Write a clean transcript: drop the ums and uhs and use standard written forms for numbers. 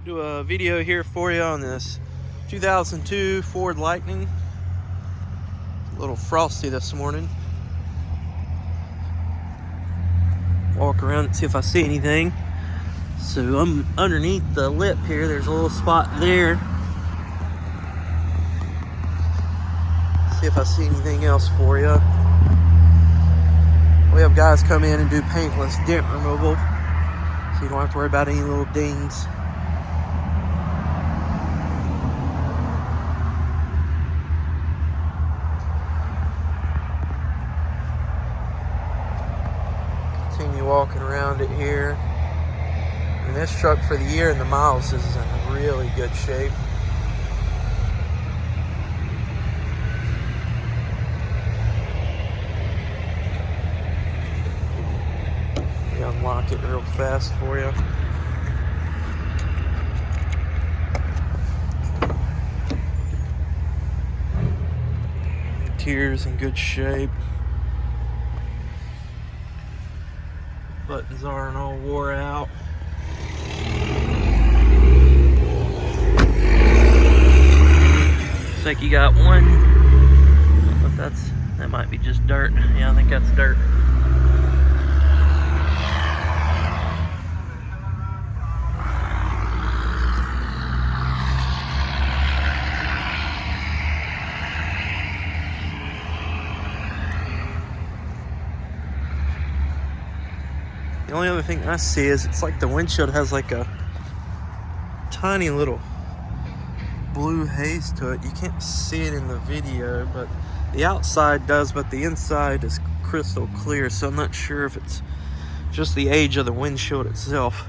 Do a video here for you on this 2002 Ford Lightning. A little frosty this morning. Walk around and see if I see anything. So I'm underneath the lip here. There's a little spot there. See if I see anything else for you. We have guys come in and do paintless dent removal, so you don't have to worry about any little dings. Continue walking around it here. And this truck, for the year and the miles, is in really good shape. Let me unlock it real fast for you. Interior's in good shape. Buttons aren't all wore out. Looks like you got one. I don't know if that might be just dirt. Yeah, I think that's dirt. The only other thing I see is it's like the windshield has like a tiny little blue haze to it. You can't see it in the video, but the outside does, but the inside is crystal clear, so I'm not sure if it's just the age of the windshield itself.